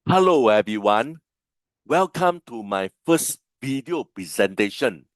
Hello everyone, welcome to my first video presentation.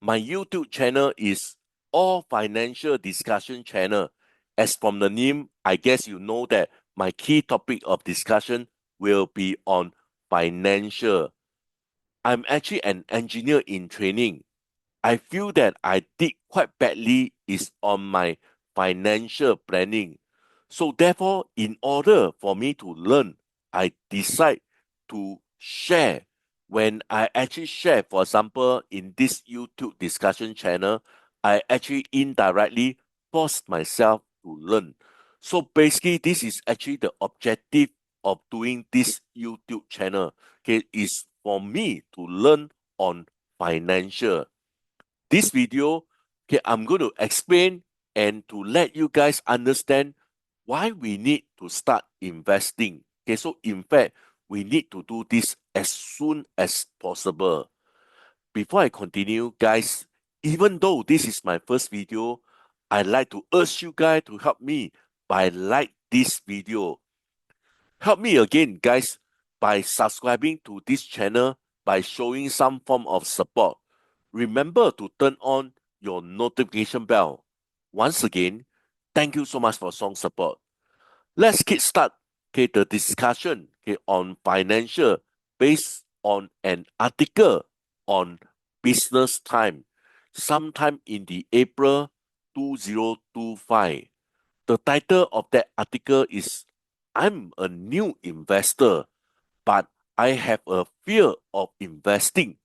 My YouTube channel is All Financial Discussion Channel. As from the name, I guess you know that my key topic of discussion will be on financial. I'm actually an engineer in training. I feel that I did quite badly is on my financial planning. So therefore, in order for me to learn, I decide to share. When I actually share, for example, in this YouTube discussion channel, I actually indirectly force myself to learn. So basically, this is actually the objective of doing this YouTube channel. Okay, is for me to learn on financial. This video, okay, I'm going to explain and to let you guys understand why we need to start investing. Okay, so in fact, we need to do this as soon as possible. Before I continue, guys, even though this is my first video, I'd like to urge you guys to help me by like this video. Help me again, guys, by subscribing to this channel by showing some form of support. Remember to turn on your notification bell. Once again, thank you so much for strong support. Let's get start the discussion on financial based on an article on Business Time sometime in the April 2025. The title of that article is I'm a new investor, but I have a fear of investing.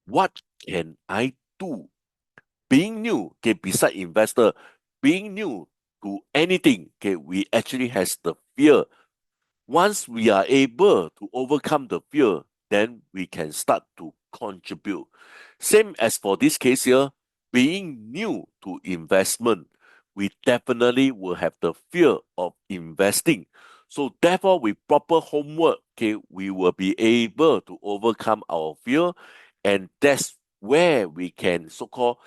What can I do? Being new, okay, beside investor, being new to anything, okay, we actually has the fear. Once we are able to overcome the fear, then we can start to contribute. Same as for this case here, being new to investment, we definitely will have the fear of investing. So therefore, with proper homework, okay, we will be able to overcome our fear, and that's where we can so-called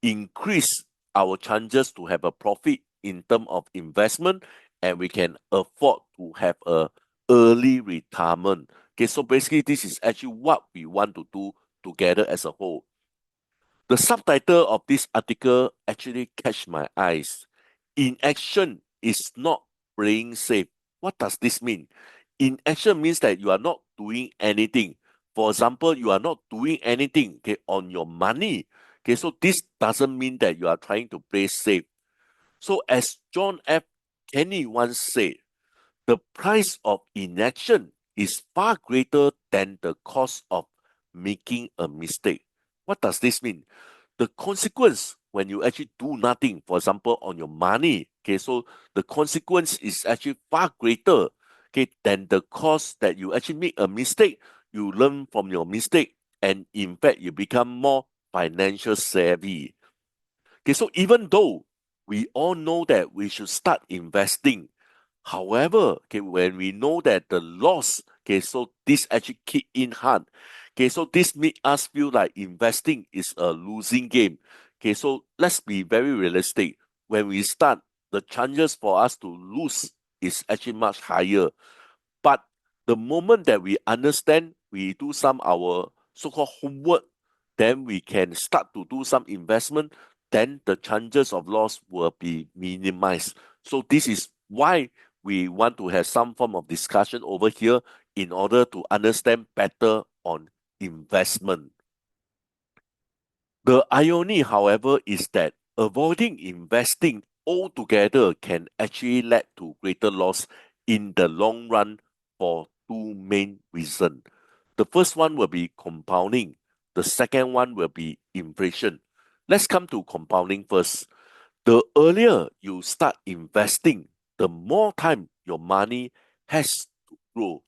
increase our chances to have a profit in terms of investment, and we can afford to have a early retirement. Okay, so basically this is actually what we want to do together as a whole. The subtitle of this article actually catch my eyes. Inaction is not playing safe. What does this mean? Inaction means that you are not doing anything. For example, you are not doing anything, okay, on your money. Okay, so this doesn't mean that you are trying to play safe. So as John F. Kennedy once said, the price of inaction is far greater than the cost of making a mistake. What does this mean? The consequence when you actually do nothing, for example, on your money, okay, so the consequence is actually far greater, okay, than the cost that you actually make a mistake. You learn from your mistake, and in fact, you become more financial savvy. Okay, so even though we all know that we should start investing, however, okay, when we know that the loss, okay, so this actually kick in hard. Okay, so this make us feel like investing is a losing game. Okay, so let's be very realistic. When we start, the chances for us to lose is actually much higher. But the moment that we understand, we do some our so-called homework, then we can start to do some investment, then the chances of loss will be minimized. So this is why we want to have some form of discussion over here in order to understand better on investment. The irony, however, is that avoiding investing altogether can actually lead to greater loss in the long run for two main reasons. The first one will be compounding. The second one will be inflation. Let's come to compounding first. The earlier you start investing, the more time your money has to grow,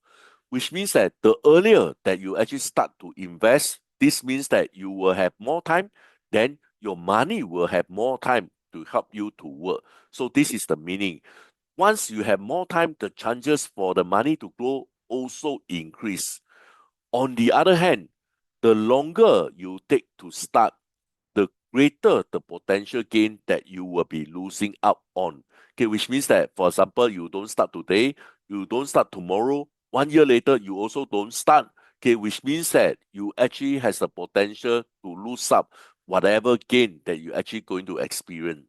which means that the earlier that you actually start to invest, this means that you will have more time, then your money will have more time to help you to work. So this is the meaning. Once you have more time, the chances for the money to grow also increase. On the other hand, the longer you take to start, the greater the potential gain that you will be losing out on. Okay, which means that, for example, you don't start today, you don't start tomorrow, 1 year later, you also don't start, okay, which means that you actually has the potential to lose up whatever gain that you actually going to experience.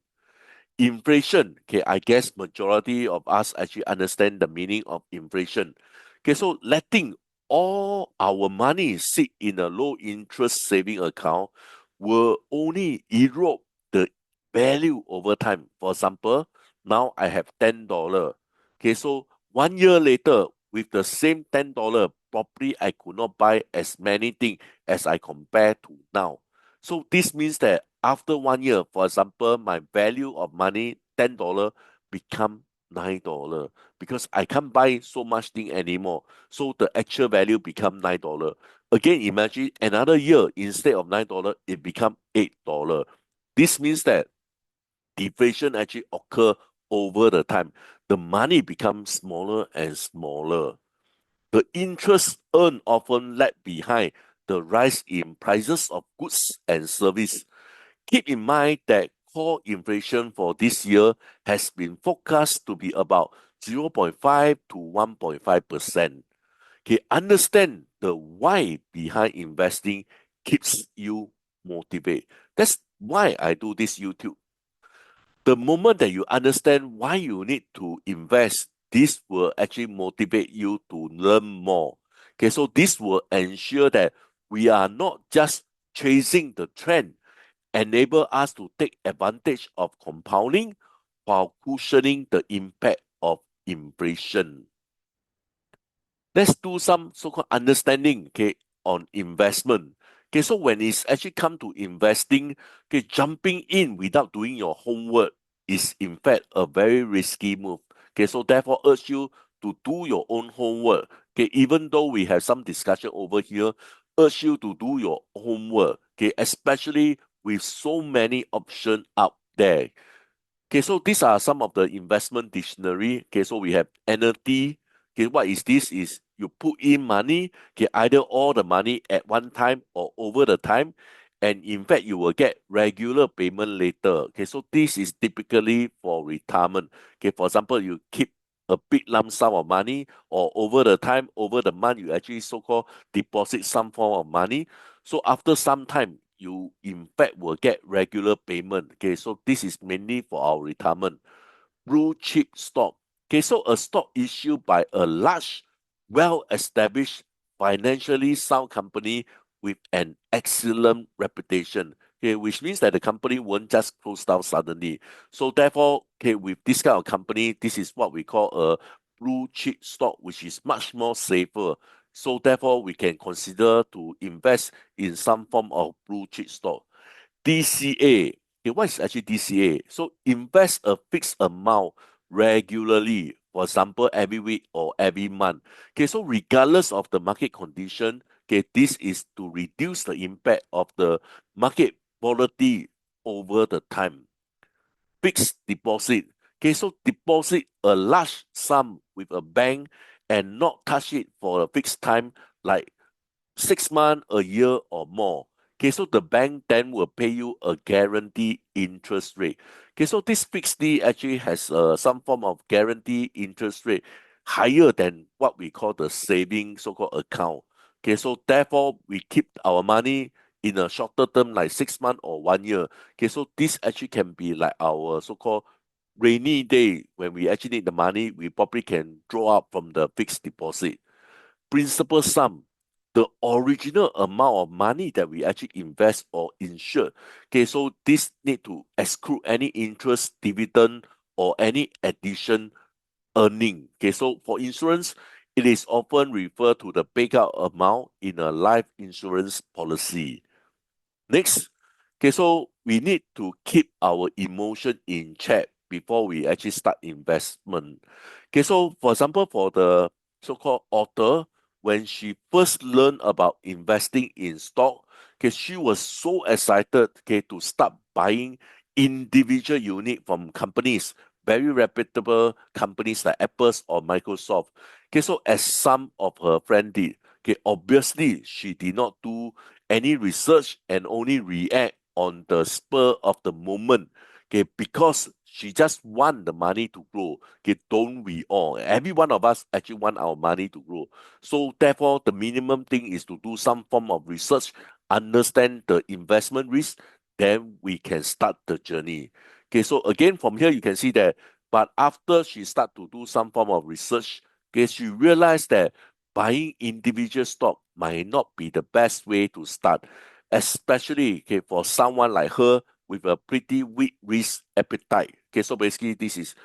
Inflation, okay, I guess majority of us actually understand the meaning of inflation. Okay, so letting all our money sit in a low interest saving account will only erode the value over time. For example, now I have $10. Okay, so 1 year later, with the same $10, probably I could not buy as many things as I compare to now. So this means that after 1 year, for example, my value of money, $10, become $9 because I can't buy so much thing anymore. So the actual value become $9. Again, imagine another year, instead of $9, it become $8. This means that deflation actually occur over the time. The money becomes smaller and smaller. The interest earned often lag behind the rise in prices of goods and service. Keep in mind that core inflation for this year has been forecast to be about 0.5 to 1.5%. Okay, understand the why behind investing keeps you motivated. That's why I do this YouTube. The moment that you understand why you need to invest, this will actually motivate you to learn more. Okay, so this will ensure that we are not just chasing the trend, enable us to take advantage of compounding while cushioning the impact of inflation. Let's do some so-called understanding, okay, on investment. Okay, so when it's actually come to investing, okay, jumping in without doing your homework is in fact a very risky move. Okay, so therefore urge you to do your own homework. Okay, even though we have some discussion over here, urge you to do your homework. Okay, especially with so many options out there. Okay, so these are some of the investment dictionary. Okay, so we have annuity. Okay, what is this? Is you put in money, okay, either all the money at one time or over the time, and in fact you will get regular payment later. Okay, so this is typically for retirement. Okay, for example, you keep a big lump sum of money, or over the time, over the month, you actually so-called deposit some form of money. So after some time, you in fact will get regular payment. Okay, so this is mainly for our retirement. Blue chip stock. Okay, so a stock issued by a large, well-established, financially sound company with an excellent reputation. Okay, which means that the company won't just close down suddenly. So therefore, okay, with this kind of company, this is what we call a blue chip stock, which is much more safer. So therefore, we can consider to invest in some form of blue chip stock. DCA. Okay, what is actually DCA? So invest a fixed amount regularly, for example, every week or every month. Okay, so regardless of the market condition, okay, this is to reduce the impact of the market volatility over the time. Fixed deposit. Okay, so deposit a large sum with a bank and not touch it for a fixed time, like 6 months, a year, or more. Okay, so the bank then will pay you a guaranteed interest rate. Okay, so this fixed D actually has some form of guaranteed interest rate higher than what we call the saving so-called account. Okay, so therefore we keep our money in a shorter term, like 6 months or 1 year. Okay, so this actually can be like our so-called rainy day when we actually need the money, we probably can draw out from the fixed deposit. Principal sum, the original amount of money that we actually invest or insure. Okay, so this need to exclude any interest, dividend, or any addition earning. Okay, so for insurance, it is often referred to the payout amount in a life insurance policy. Next, okay, so we need to keep our emotion in check before we actually start investment. Okay, so for example, for the so-called author, when she first learned about investing in stock, okay, she was so excited, okay, to start buying individual unit from companies, very reputable companies like Apple's or Microsoft. Okay, so as some of her friends did, okay, obviously she did not do any research and only react on the spur of the moment. Okay, because she just want the money to grow. Okay, don't we all? Every one of us actually want our money to grow. So therefore, the minimum thing is to do some form of research, understand the investment risk, then we can start the journey. Okay, so again, from here you can see that, but after she start to do some form of research, okay, she realized that buying individual stock might not be the best way to start, especially okay, for someone like her with a pretty weak risk appetite. Okay, so basically this is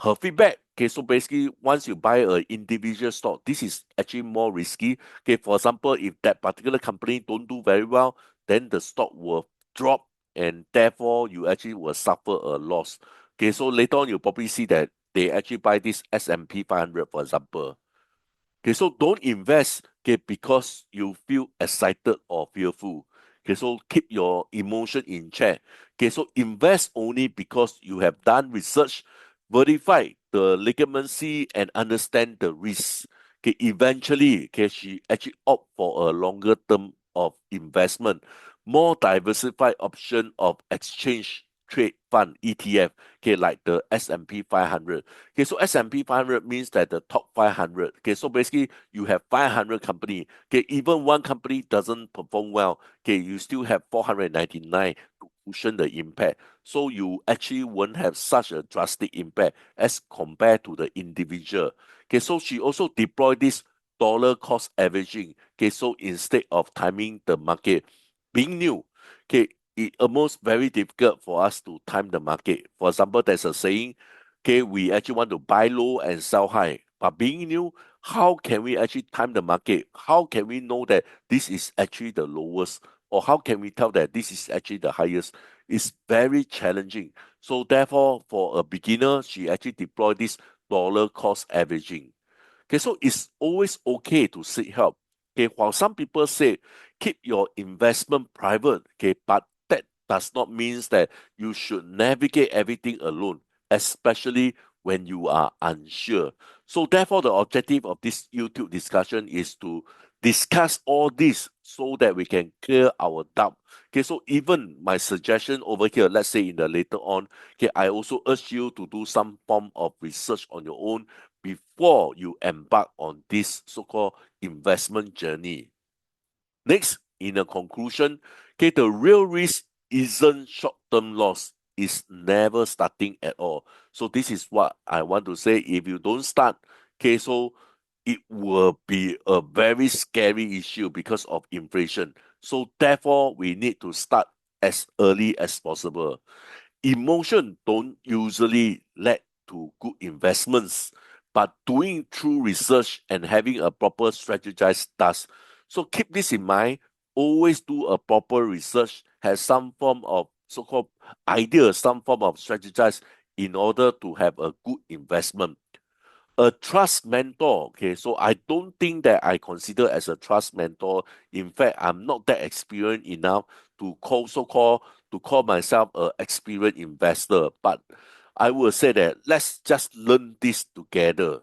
her feedback. Okay, so basically once you buy an individual stock, this is actually more risky. Okay, for example, if that particular company don't do very well, then the stock will drop and therefore you actually will suffer a loss. Okay, so later on you'll probably see that they actually buy this S&P 500, for example. Okay, so don't invest, okay, because you feel excited or fearful. Okay, so keep your emotion in check. Okay, so invest only because you have done research, verified the legitimacy, and understand the risk. Okay, eventually, okay, she actually opt for a longer term of investment, more diversified option of exchange trade fund ETF. Okay, like the S&P 500. Okay, so S&P 500 means that the top 500. Okay, so basically you have 500 company. Okay, even one company doesn't perform well. Okay, you still have 499 to cushion the impact. So you actually won't have such a drastic impact as compared to the individual. Okay, so she also deployed this dollar cost averaging. Okay, so instead of timing the market, being new, okay, it almost very difficult for us to time the market. For example, there's a saying, okay, we actually want to buy low and sell high. But being new, how can we actually time the market? How can we know that this is actually the lowest? Or how can we tell that this is actually the highest? It's very challenging. So therefore, for a beginner, she actually deployed this dollar cost averaging. Okay, so it's always okay to seek help. Okay, while some people say keep your investment private, okay, but that does not mean that you should navigate everything alone, especially when you are unsure. So therefore, the objective of this YouTube discussion is to discuss all this so that we can clear our doubt. Okay, so even my suggestion over here, let's say in the later on, okay, I also urge you to do some form of research on your own before you embark on this so-called investment journey. Next, in a conclusion, okay, the real risk isn't short-term loss, it's never starting at all. So this is what I want to say. If you don't start, okay, so it will be a very scary issue because of inflation. So therefore, we need to start as early as possible. Emotion don't usually lead to good investments, but doing true research and having a proper strategized does. So keep this in mind. Always do a proper research, have some form of so-called idea, some form of strategize in order to have a good investment. A trust mentor, okay, so I don't think that I consider as a trust mentor. In fact, I'm not that experienced enough to call myself a experienced investor, but I will say that let's just learn this together.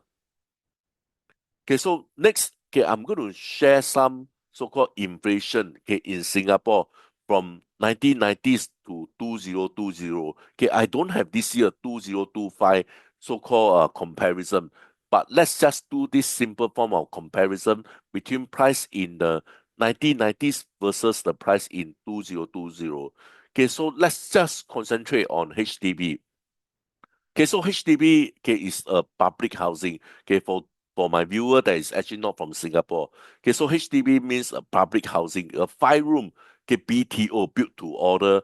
Okay, so next, okay, I'm going to share some so-called inflation, okay, in Singapore from 1990s to 2020. Okay, I don't have this year 2025 so-called comparison, but let's just do this simple form of comparison between price in the 1990s versus the price in 2020. Okay, so let's just concentrate on HDB. Okay, so HDB, okay, is a public housing. Okay, for my viewer that is actually not from Singapore. Okay, so HDB means a public housing, a 5 room, okay, BTO, built to order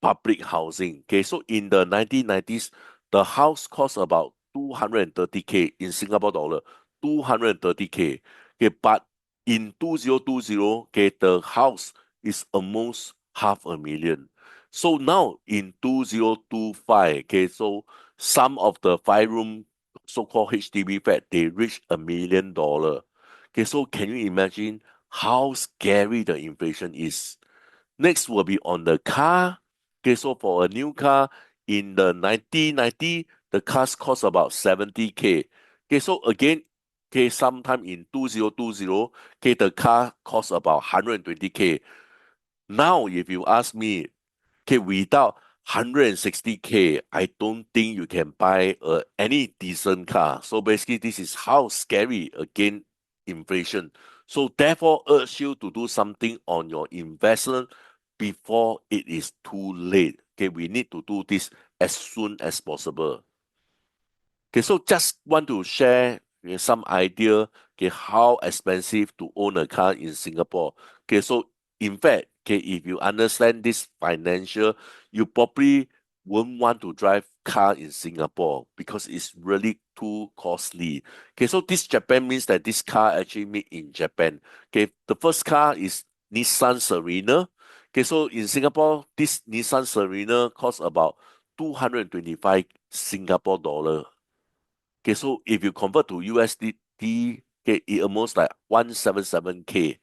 public housing. Okay, so in the 1990s, the house cost about 230K in Singapore dollar, 230K. Okay, but in 2020, okay, the house is almost half a million. So now in 2025, okay, so some of the 5 room so-called HDB flat, they reach $1 million. Okay, so can you imagine how scary the inflation is? Next will be on the car. Okay, so for a new car in the 1990, the cars cost about 70K. Okay, so again, okay, sometime in 2020, okay, the car cost about 120K. Now, if you ask me, okay, without 160K, I don't think you can buy any decent car. So basically, this is how scary again inflation. So therefore, urge you to do something on your investment before it is too late. Okay, we need to do this as soon as possible. Okay, so just want to share some idea, okay, how expensive to own a car in Singapore. Okay, so in fact, okay, if you understand this financial, you probably won't want to drive car in Singapore because it's really too costly. Okay, so this Japan means that this car actually made in Japan. Okay, the first car is Nissan Serena. Okay, so in Singapore, this Nissan Serena costs about 225 Singapore dollar. Okay, so if you convert to USDT, okay, it almost like 177K.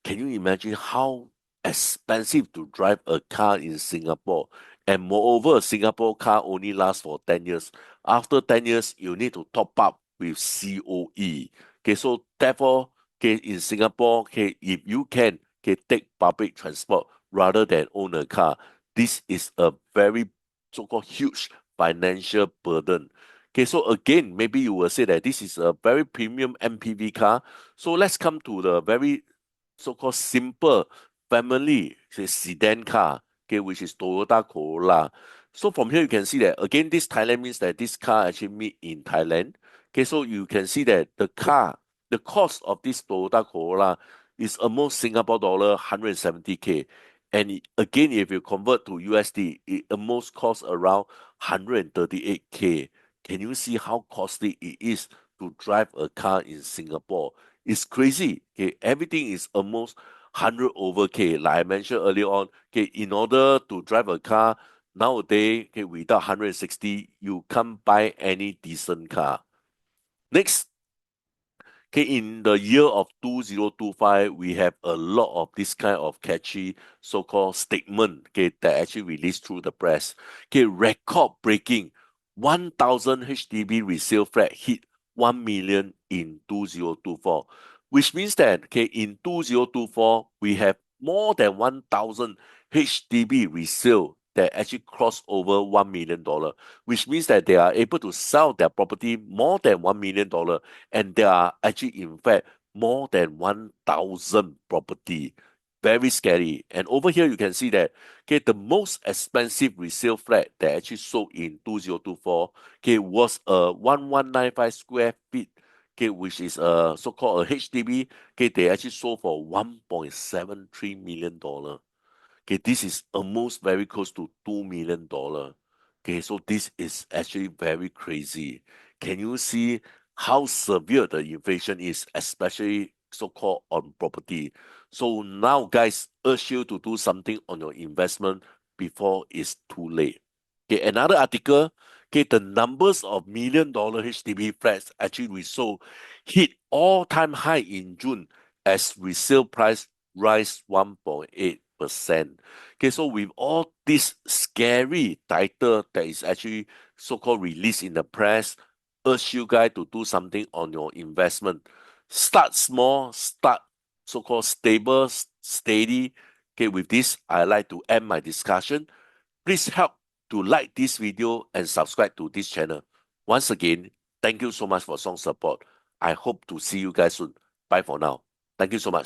Can you imagine how expensive to drive a car in Singapore? And moreover, a Singapore car only lasts for 10 years. After 10 years, you need to top up with COE. Okay, so therefore, okay, in Singapore, okay, if you can, okay, take public transport rather than own a car, this is a very so-called huge financial burden. Okay, so again, maybe you will say that this is a very premium MPV car. So let's come to the very so-called simple family say, sedan car, okay, which is Toyota Corolla. So from here you can see that again, this Thailand means that this car actually made in Thailand. Okay, so you can see that the cost of this Toyota Corolla is almost Singapore dollar 170K. And again, if you convert to USD, it almost costs around 138K. Can you see how costly it is to drive a car in Singapore? It's crazy. Okay, everything is almost 100 over K. Like I mentioned earlier on, okay, in order to drive a car nowadays, okay, without 160, you can't buy any decent car. Next, okay, in the year of 2025, we have a lot of this kind of catchy so-called statement, okay, that actually released through the press. Okay, record breaking 1,000 HDB resale flat hit 1 million in 2024, which means that, okay, in 2024, we have more than 1,000 HDB resale that actually crossed over $1 million, which means that they are able to sell their property more than $1 million, and there are actually, in fact, more than 1,000 property. Very scary. And over here, you can see that, okay, the most expensive resale flat that actually sold in 2024, okay, was a 1195 square feet, okay, which is a so-called a HDB, okay, they actually sold for $1.73 million. Okay, this is almost very close to $2 million. Okay, so this is actually very crazy. Can you see how severe the inflation is, especially so-called on property? So now, guys, urge you to do something on your investment before it's too late. Okay, another article. Okay, the numbers of million-dollar HDB flats actually we sold hit all-time high in June as resale price rise 1.8%. Okay, so with all this scary title that is actually so-called released in the press, urge you guys to do something on your investment. Start small, start so-called stable, steady. Okay, with this, I like to end my discussion. Please help to like this video and subscribe to this channel. Once again, thank you so much for some support. I hope to see you guys soon. Bye for now. Thank you so much.